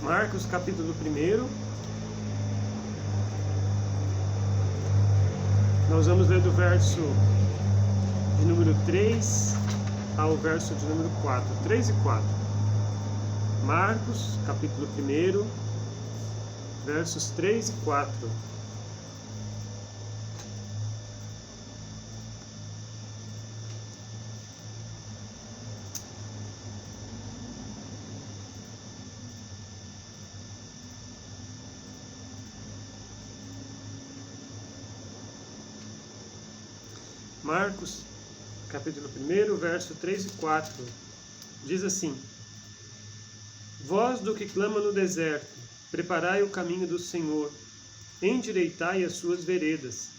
Marcos capítulo 1. Nós vamos ler do verso de número 3 ao verso de número 4. 3 e 4. Marcos capítulo 1, versos 3 e 4. Marcos, capítulo 1, verso 3 e 4, diz assim: Vós do que clama no deserto, preparai o caminho do Senhor, endireitai as suas veredas.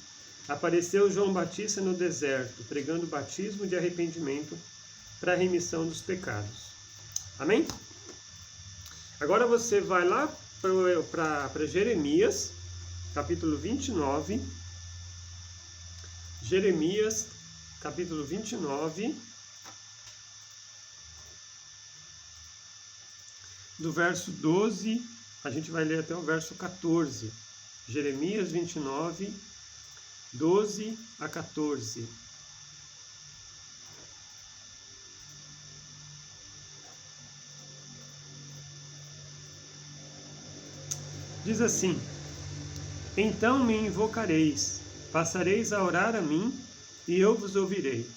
Apareceu João Batista no deserto, pregando o batismo de arrependimento para a remissão dos pecados. Amém? Agora você vai lá para Jeremias, capítulo 29. Jeremias, capítulo 29, do verso 12, a gente vai ler até o verso 14. Jeremias 29, 12 a 14. Diz assim: Então me invocareis, passareis a orar a mim, e eu vos ouvirei.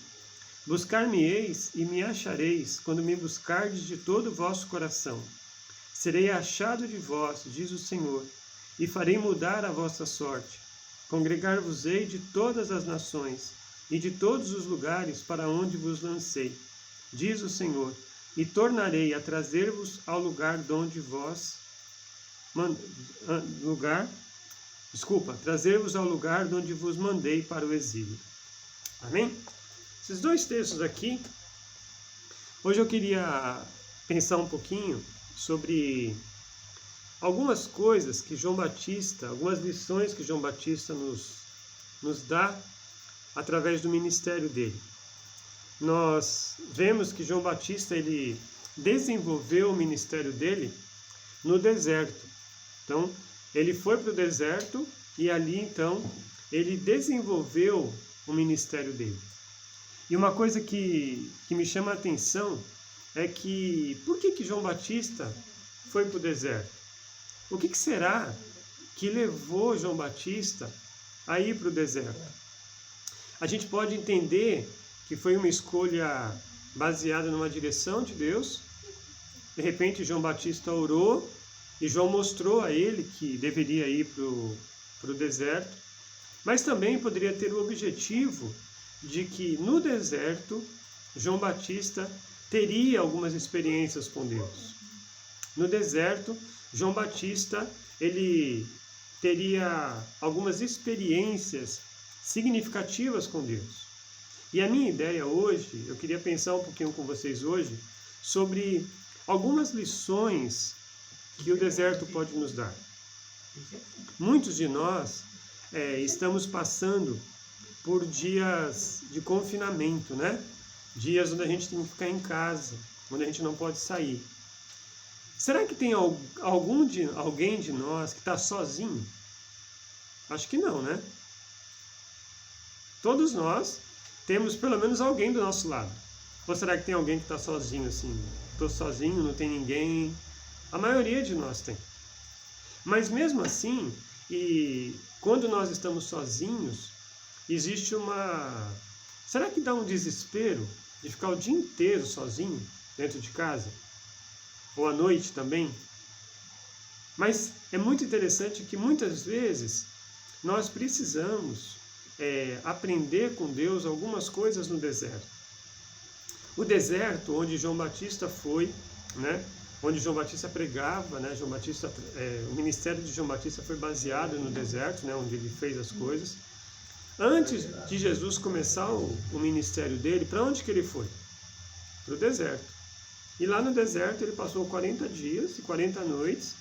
Buscar-me-eis e me achareis, quando me buscardes de todo o vosso coração. Serei achado de vós, diz o Senhor, e farei mudar a vossa sorte. Congregar-vos-ei de todas as nações, e de todos os lugares para onde vos lancei, diz o Senhor, e tornarei a trazer-vos ao lugar donde vós trazer-vos ao lugar de onde vos mandei para o exílio. Amém? Esses dois textos aqui, hoje eu queria pensar um pouquinho sobre algumas coisas que João Batista, algumas lições que João Batista nos dá através do ministério dele. Nós vemos que João Batista, ele desenvolveu o ministério dele no deserto. Então, ele foi para o deserto e ali, então, ele desenvolveu o ministério dele. E uma coisa que me chama a atenção é que, por que João Batista foi para o deserto? O que será que levou João Batista a ir para o deserto? A gente pode entender que foi uma escolha baseada numa direção de Deus. De repente, João Batista orou, e João mostrou a ele que deveria ir para o deserto, mas também poderia ter o objetivo de que no deserto João Batista teria algumas experiências com Deus. No deserto, João Batista ele teria algumas experiências significativas com Deus. E a minha ideia hoje, eu queria pensar um pouquinho com vocês hoje sobre algumas lições que o deserto pode nos dar. Muitos de nós estamos passando por dias de confinamento, né? Dias onde a gente tem que ficar em casa, onde a gente não pode sair. Será que tem alguém de nós que está sozinho? Acho que não, né? Todos nós temos pelo menos alguém do nosso lado. Ou será que tem alguém que está sozinho assim? Estou sozinho, não tem ninguém. A maioria de nós tem. Mas mesmo assim, e quando nós estamos sozinhos, existe uma... Será que dá um desespero de ficar o dia inteiro sozinho dentro de casa? Ou à noite também? Mas é muito interessante que muitas vezes nós precisamos aprender com Deus algumas coisas no deserto. O deserto onde João Batista foi, né? Onde João Batista pregava, né? O ministério de João Batista foi baseado no deserto, né? Onde ele fez as coisas. Antes de Jesus começar o ministério dele, para onde que ele foi? Para o deserto. E lá no deserto ele passou 40 dias e 40 noites.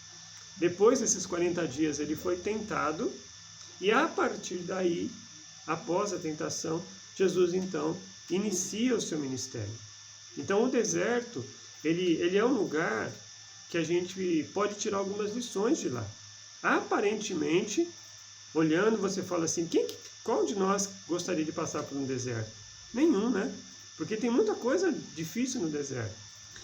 Depois desses 40 dias ele foi tentado. E a partir daí, após a tentação, Jesus então inicia o seu ministério. Então o deserto, ele é um lugar que a gente pode tirar algumas lições de lá. Aparentemente, olhando, você fala assim, qual de nós gostaria de passar por um deserto? Nenhum, né? Porque tem muita coisa difícil no deserto.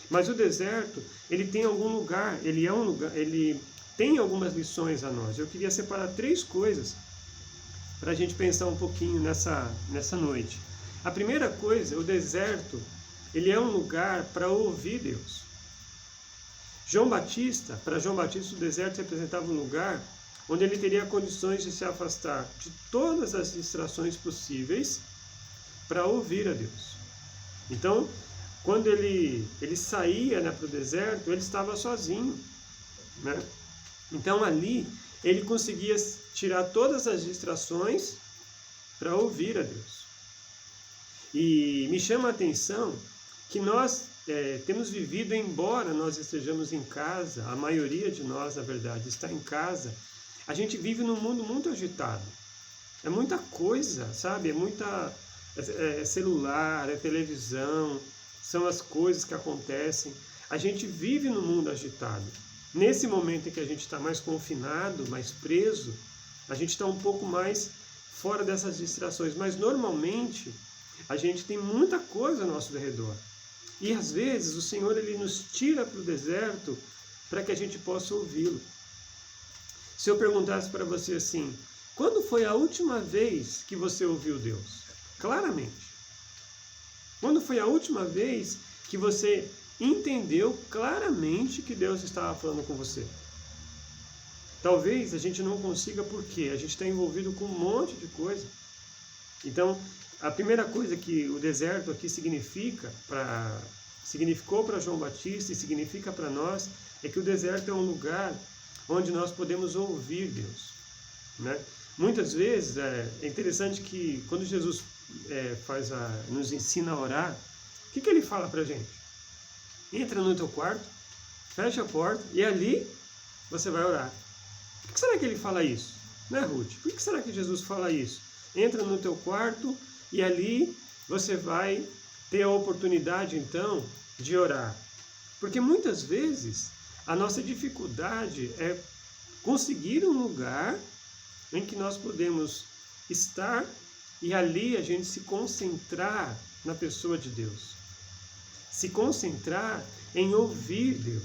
Mas o deserto, ele tem algum lugar, ele tem algumas lições a nós. Eu queria separar 3 coisas para a gente pensar um pouquinho nessa noite. A primeira coisa, o deserto, ele é um lugar para ouvir Deus. Para João Batista, o deserto representava um lugar onde ele teria condições de se afastar de todas as distrações possíveis para ouvir a Deus. Então, quando ele saía, né, para o deserto, ele estava sozinho, né? Então ali ele conseguia tirar todas as distrações para ouvir a Deus. E me chama a atenção que nós temos vivido, embora nós estejamos em casa, a maioria de nós, na verdade, está em casa, a gente vive num mundo muito agitado. É muita coisa, sabe? É celular, é televisão, são as coisas que acontecem. A gente vive num mundo agitado. Nesse momento em que a gente está mais confinado, mais preso, a gente está um pouco mais fora dessas distrações. Mas normalmente a gente tem muita coisa ao nosso redor. E às vezes o Senhor ele nos tira para o deserto para que a gente possa ouvi-lo. Se eu perguntasse para você assim, quando foi a última vez que você ouviu Deus? Claramente. Quando foi a última vez que você entendeu claramente que Deus estava falando com você? Talvez a gente não consiga porque a gente está envolvido com um monte de coisa. Então, a primeira coisa que o deserto aqui significou para João Batista e significa para nós é que o deserto é um lugar onde nós podemos ouvir Deus, né? Muitas vezes é interessante que quando Jesus nos ensina a orar, o que ele fala para a gente? Entra no teu quarto, fecha a porta e ali você vai orar. Por que será que ele fala isso? Né, Ruth? Por que será que Jesus fala isso? Entra no teu quarto e ali você vai ter a oportunidade, então, de orar. Porque muitas vezes a nossa dificuldade é conseguir um lugar em que nós podemos estar e ali a gente se concentrar na pessoa de Deus. Se concentrar em ouvir Deus.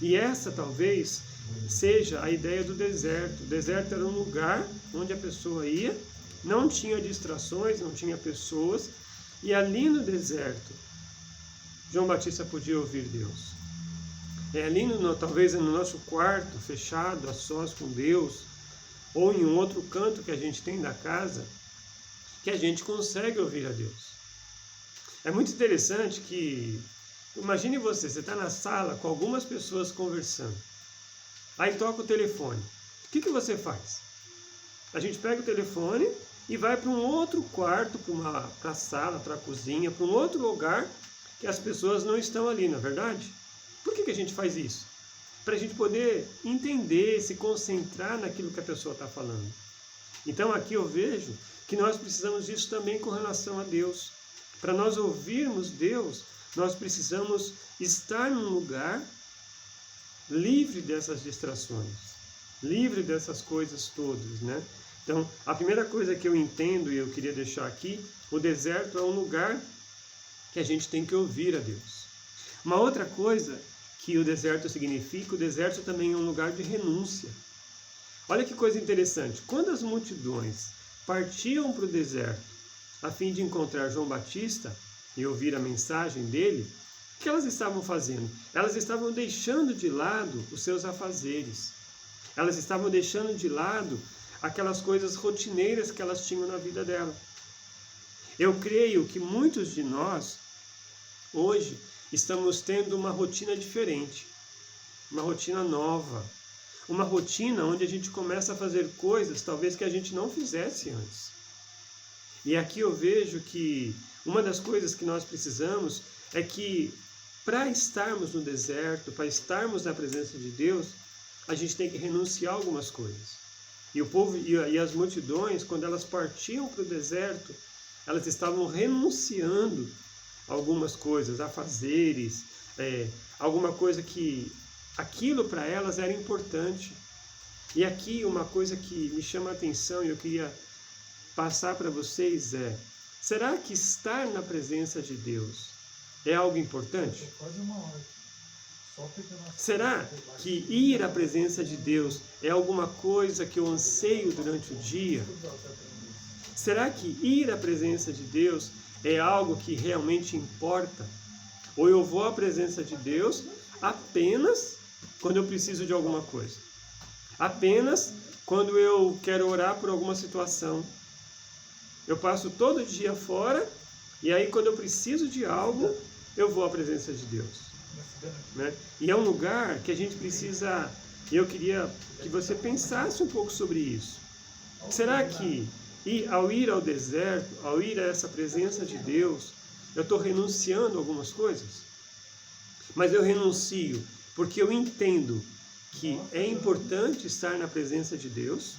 E essa talvez seja a ideia do deserto. O deserto era um lugar onde a pessoa ia, não tinha distrações, não tinha pessoas, e ali no deserto, João Batista podia ouvir Deus. É ali, talvez no nosso quarto, fechado, a sós com Deus, ou em um outro canto que a gente tem da casa, que a gente consegue ouvir a Deus. É muito interessante que, imagine você está na sala com algumas pessoas conversando, aí toca o telefone. O que você faz? A gente pega o telefone e vai para um outro quarto, para a sala, para a cozinha, para um outro lugar que as pessoas não estão ali, não é verdade? Por que a gente faz isso? Para a gente poder entender, se concentrar naquilo que a pessoa está falando. Então aqui eu vejo que nós precisamos disso também com relação a Deus. Para nós ouvirmos Deus, nós precisamos estar num lugar livre dessas distrações, livre dessas coisas todas, né? Então, a primeira coisa que eu entendo e eu queria deixar aqui, o deserto é um lugar que a gente tem que ouvir a Deus. Uma outra coisa que o deserto significa, o deserto também é um lugar de renúncia. Olha que coisa interessante, quando as multidões partiam para o deserto a fim de encontrar João Batista e ouvir a mensagem dele, o que elas estavam fazendo? Elas estavam deixando de lado os seus afazeres. Elas estavam deixando de lado aquelas coisas rotineiras que elas tinham na vida dela. Eu creio que muitos de nós, hoje, estamos tendo uma rotina diferente, uma rotina nova, uma rotina onde a gente começa a fazer coisas talvez que a gente não fizesse antes. E aqui eu vejo que uma das coisas que nós precisamos é que para estarmos no deserto, para estarmos na presença de Deus, a gente tem que renunciar a algumas coisas. E o povo e as multidões, quando elas partiam para o deserto, elas estavam renunciando a algumas coisas, afazeres, alguma coisa que aquilo para elas era importante. E aqui uma coisa que me chama a atenção e eu queria passar para vocês é: será que estar na presença de Deus é algo importante? Quase uma hora aqui. Só pegando a... Será que ir à presença de Deus é alguma coisa que eu anseio durante o dia? Será que ir à presença de Deus é algo que realmente importa? Ou eu vou à presença de Deus apenas quando eu preciso de alguma coisa? Apenas quando eu quero orar por alguma situação? Eu passo todo dia fora e aí quando eu preciso de algo, eu vou à presença de Deus. Né? E é um lugar que a gente precisa... Eu queria que você pensasse um pouco sobre isso. Será que ao ir ao deserto, ao ir a essa presença de Deus, eu estou renunciando a algumas coisas? Mas eu renuncio porque eu entendo que é importante estar na presença de Deus?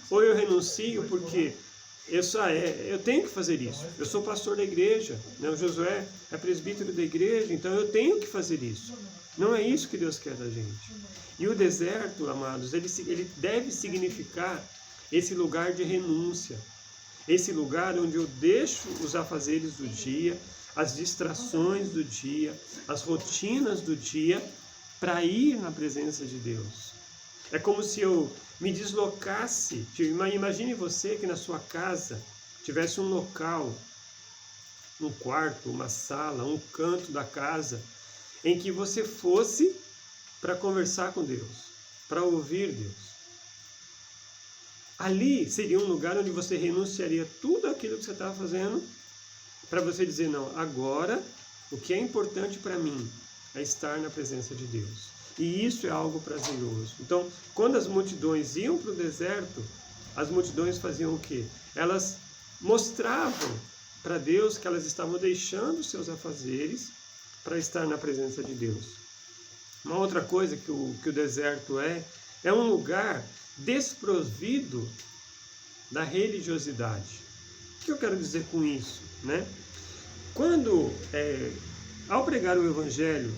Ou eu renuncio porque eu tenho que fazer isso? Eu sou pastor da igreja, né? O Josué é presbítero da igreja, então eu tenho que fazer isso. Não é isso que Deus quer da gente. E o deserto, amados, ele deve significar esse lugar de renúncia, esse lugar onde eu deixo os afazeres do dia, as distrações do dia, as rotinas do dia, para ir na presença de Deus. É como se eu me deslocasse. Imagine você que na sua casa tivesse um local, um quarto, uma sala, um canto da casa, em que você fosse para conversar com Deus, para ouvir Deus. Ali seria um lugar onde você renunciaria tudo aquilo que você estava fazendo, para você dizer: não, agora o que é importante para mim é estar na presença de Deus. E isso é algo prazeroso. Então, quando as multidões iam para o deserto, as multidões faziam o quê? Elas mostravam para Deus que elas estavam deixando seus afazeres para estar na presença de Deus. Uma outra coisa que o deserto é um lugar desprovido da religiosidade. O que eu quero dizer com isso, né? Ao pregar o Evangelho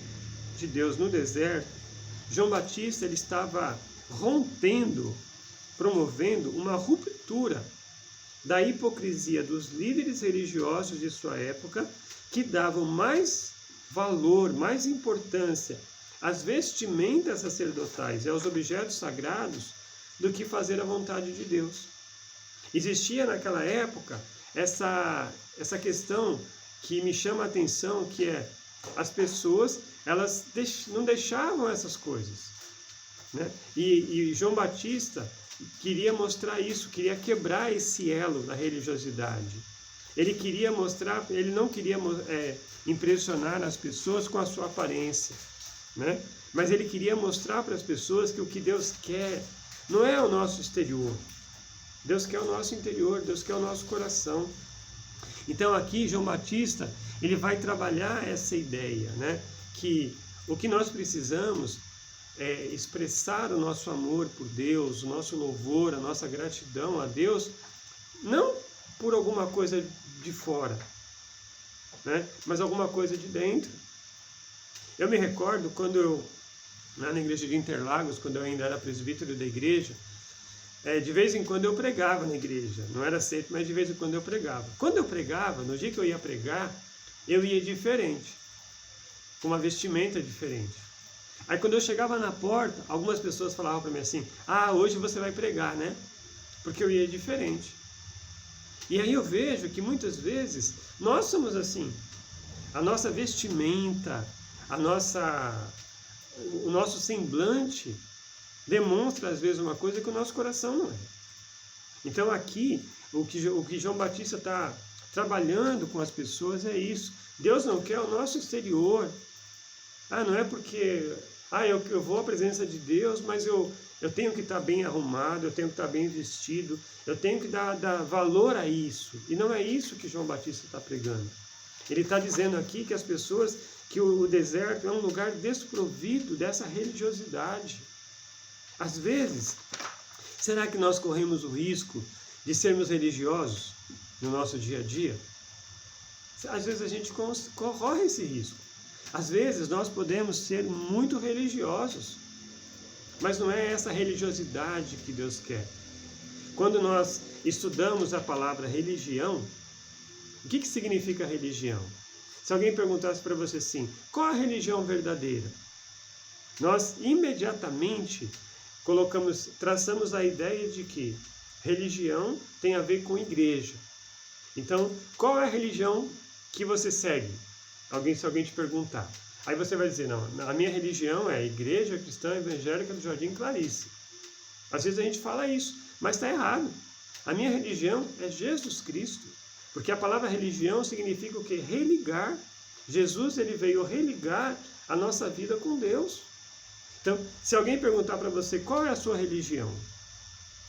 de Deus no deserto, João Batista ele estava promovendo uma ruptura da hipocrisia dos líderes religiosos de sua época, que davam mais valor, mais importância às vestimentas sacerdotais e aos objetos sagrados do que fazer a vontade de Deus. Existia naquela época essa questão que me chama a atenção, que é as pessoas, elas não deixavam essas coisas, né? E João Batista queria mostrar isso, queria quebrar esse elo da religiosidade. Ele não queria impressionar as pessoas com a sua aparência, né? Mas ele queria mostrar para as pessoas que o que Deus quer não é o nosso exterior. Deus quer o nosso interior, Deus quer o nosso coração. Então aqui João Batista, ele vai trabalhar essa ideia, né? Que o que nós precisamos é expressar o nosso amor por Deus, o nosso louvor, a nossa gratidão a Deus, não por alguma coisa de fora, né? Mas alguma coisa de dentro. Eu me recordo quando lá na igreja de Interlagos, quando eu ainda era presbítero da igreja, de vez em quando eu pregava na igreja. Não era sempre, mas de vez em quando eu pregava. Quando eu pregava, no dia que eu ia pregar, eu ia diferente, com uma vestimenta diferente. Aí quando eu chegava na porta, algumas pessoas falavam para mim assim: ah, hoje você vai pregar, né? Porque eu ia diferente. E aí eu vejo que muitas vezes nós somos assim. A nossa vestimenta, o nosso semblante demonstra às vezes uma coisa que o nosso coração não é. Então aqui, o que João Batista está trabalhando com as pessoas é isso. Deus não quer o nosso exterior. Não é porque eu vou à presença de Deus, mas eu tenho que estar bem arrumado, eu tenho que estar bem vestido, eu tenho que dar valor a isso. E não é isso que João Batista está pregando. Ele está dizendo aqui que as pessoas, que o deserto é um lugar desprovido dessa religiosidade. Às vezes, será que nós corremos o risco de sermos religiosos no nosso dia a dia? Às vezes a gente corre esse risco. Às vezes nós podemos ser muito religiosos, mas não é essa religiosidade que Deus quer. Quando nós estudamos a palavra religião, o que significa religião? Se alguém perguntasse para você assim, qual a religião verdadeira? Nós imediatamente traçamos a ideia de que religião tem a ver com igreja. Então, qual é a religião que você segue? Se alguém te perguntar. Aí você vai dizer, não, a minha religião é a Igreja Cristã Evangélica do Jardim Clarice. Às vezes a gente fala isso, mas está errado. A minha religião é Jesus Cristo. Porque a palavra religião significa o quê? Religar. Jesus, ele veio religar a nossa vida com Deus. Então, se alguém perguntar para você qual é a sua religião,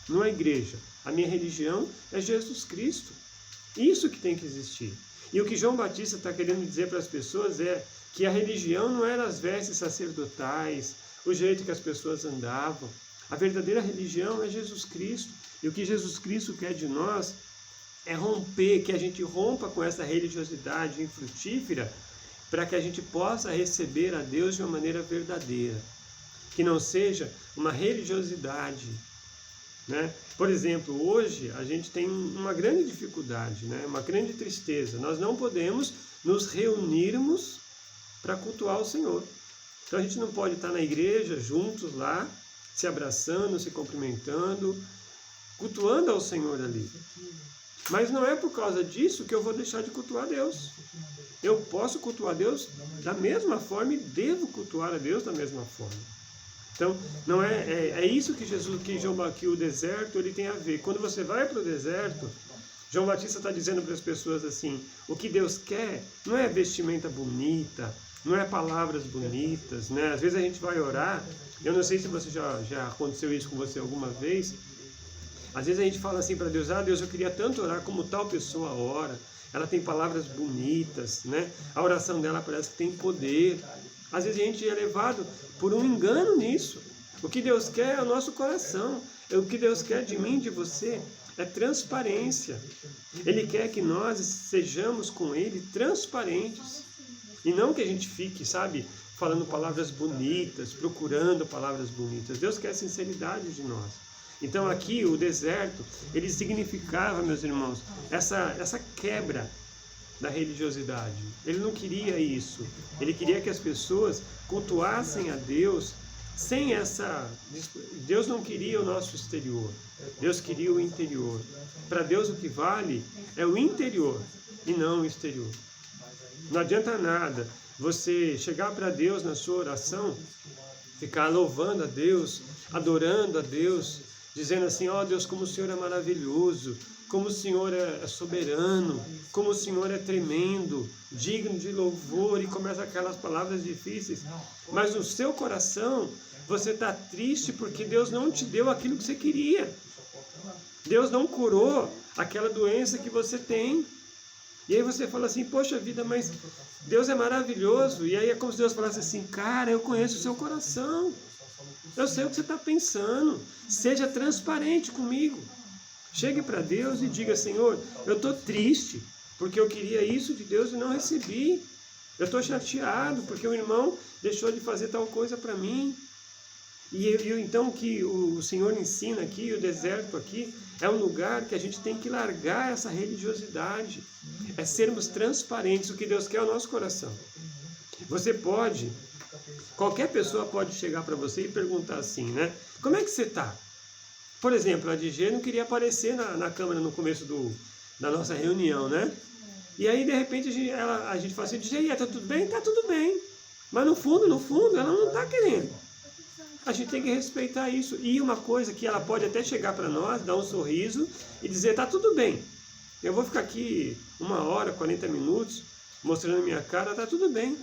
não é igreja. A minha religião é Jesus Cristo. Isso que tem que existir. E o que João Batista está querendo dizer para as pessoas é que a religião não era as vestes sacerdotais, o jeito que as pessoas andavam. A verdadeira religião é Jesus Cristo. E o que Jesus Cristo quer de nós é romper, que a gente rompa com essa religiosidade infrutífera para que a gente possa receber a Deus de uma maneira verdadeira. Que não seja uma religiosidade, né? Por exemplo, hoje a gente tem uma grande dificuldade, né? Uma grande tristeza. Nós não podemos nos reunirmos para cultuar o Senhor. Então a gente não pode estar na igreja juntos lá, se abraçando, se cumprimentando, cultuando ao Senhor ali. Mas não é por causa disso que eu vou deixar de cultuar a Deus. Eu posso cultuar a Deus da mesma forma e devo cultuar a Deus da mesma forma. Então, não é isso que que o deserto ele tem a ver. Quando você vai para o deserto, João Batista está dizendo para as pessoas assim, o que Deus quer não é vestimenta bonita, não é palavras bonitas, né? Às vezes a gente vai orar, eu não sei se você já aconteceu isso com você alguma vez, às vezes a gente fala assim para Deus, Deus, eu queria tanto orar como tal pessoa ora, ela tem palavras bonitas, né? A oração dela parece que tem poder. Às vezes a gente é levado por um engano nisso. O que Deus quer é o nosso coração. O que Deus quer de mim, de você, é transparência. Ele quer que nós sejamos com Ele transparentes. E não que a gente fique, falando palavras bonitas, procurando palavras bonitas. Deus quer sinceridade de nós. Então aqui o deserto, ele significava, meus irmãos, essa quebra da religiosidade. Ele não queria isso. Ele queria que as pessoas cultuassem a Deus sem essa... Deus não queria o nosso exterior. Deus queria o interior. Para Deus o que vale é o interior e não o exterior. Não adianta nada você chegar para Deus na sua oração, ficar louvando a Deus, adorando a Deus, dizendo assim, Deus, como o Senhor é maravilhoso, como o Senhor é soberano, como o Senhor é tremendo, digno de louvor, e começa aquelas palavras difíceis. Mas no seu coração, você está triste porque Deus não te deu aquilo que você queria. Deus não curou aquela doença que você tem. E aí você fala assim, poxa vida, mas Deus é maravilhoso. E aí é como se Deus falasse assim, cara, eu conheço o seu coração. Eu sei o que você está pensando. Seja transparente comigo. Chegue para Deus e diga, Senhor, eu estou triste, porque eu queria isso de Deus e não recebi. Eu estou chateado, porque o irmão deixou de fazer tal coisa para mim. E então que o Senhor ensina aqui, o deserto aqui, é um lugar que a gente tem que largar essa religiosidade. É sermos transparentes, o que Deus quer é o nosso coração. Qualquer pessoa pode chegar para você e perguntar assim, né? Como é que você está? Por exemplo, a DG não queria aparecer na câmera no começo da nossa reunião, né? E aí, de repente, a gente fala assim, DG, tá tudo bem? Tá tudo bem. Mas no fundo, ela não está querendo. A gente tem que respeitar isso. E uma coisa que ela pode até chegar para nós, dar um sorriso e dizer, tá tudo bem. Eu vou ficar aqui 1 hora, 40 minutos, mostrando a minha cara, tá tudo bem.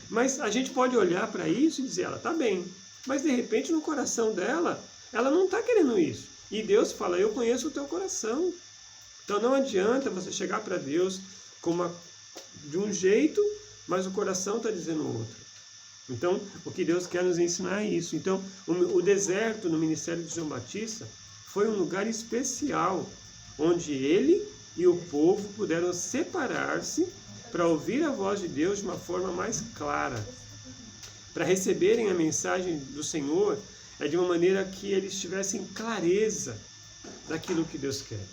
Mas a gente pode olhar para isso e dizer, ela tá bem. Mas de repente no coração dela, ela não está querendo isso. E Deus fala, eu conheço o teu coração. Então não adianta você chegar para Deus de um jeito, mas o coração está dizendo outro. Então, o que Deus quer nos ensinar é isso. Então, o deserto no ministério de João Batista foi um lugar especial, onde ele e o povo puderam separar-se para ouvir a voz de Deus de uma forma mais clara. Para receberem a mensagem do Senhor é de uma maneira que eles tivessem clareza daquilo que Deus quer.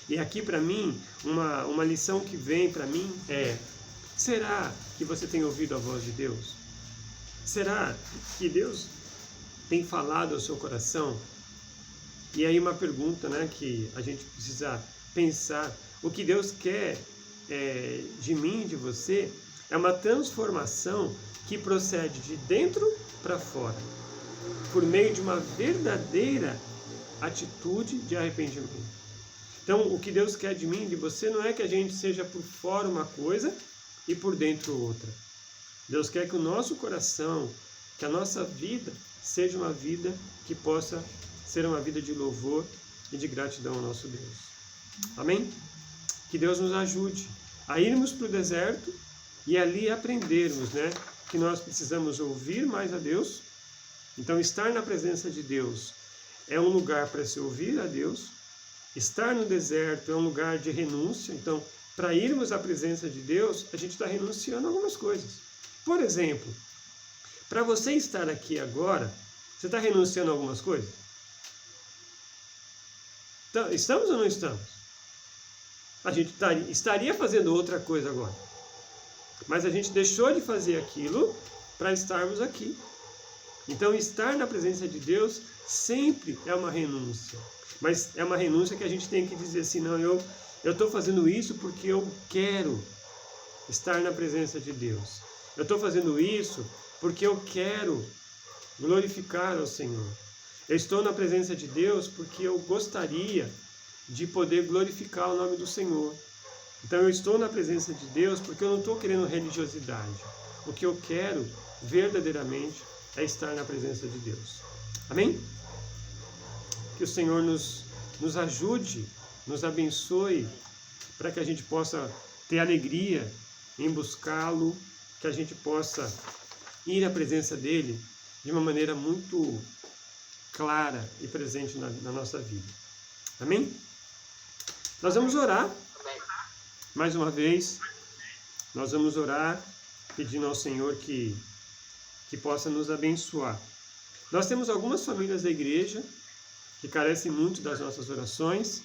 E aqui para mim, uma lição que vem para mim é: será que você tem ouvido a voz de Deus? Será que Deus tem falado ao seu coração? E aí uma pergunta, né, que a gente precisa pensar: o que Deus quer de mim e de você é uma transformação que procede de dentro para fora, por meio de uma verdadeira atitude de arrependimento. Então, o que Deus quer de mim e de você não é que a gente seja por fora uma coisa e por dentro outra. Deus quer que o nosso coração, que a nossa vida seja uma vida que possa ser uma vida de louvor e de gratidão ao nosso Deus. Amém? Que Deus nos ajude a irmos para o deserto e ali aprendermos, né, que nós precisamos ouvir mais a Deus. Então, estar na presença de Deus é um lugar para se ouvir a Deus. Estar no deserto é um lugar de renúncia. Então, para irmos à presença de Deus, a gente está renunciando a algumas coisas. Por exemplo, para você estar aqui agora, você está renunciando a algumas coisas? Então, estamos ou não estamos? A gente estaria fazendo outra coisa agora. Mas a gente deixou de fazer aquilo para estarmos aqui. Então, estar na presença de Deus sempre é uma renúncia. Mas é uma renúncia que a gente tem que dizer assim: não, eu estou fazendo isso porque eu quero estar na presença de Deus. Eu estou fazendo isso porque eu quero glorificar ao Senhor. Eu estou na presença de Deus porque eu gostaria de poder glorificar o nome do Senhor. Então eu estou na presença de Deus porque eu não estou querendo religiosidade. O que eu quero verdadeiramente é estar na presença de Deus. Amém? Que o Senhor nos ajude, nos abençoe, para que a gente possa ter alegria em buscá-lo, que a gente possa ir à presença dele de uma maneira muito clara e presente na nossa vida. Amém? Nós vamos orar, mais uma vez, nós vamos orar pedindo ao Senhor que possa nos abençoar. Nós temos algumas famílias da igreja que carecem muito das nossas orações,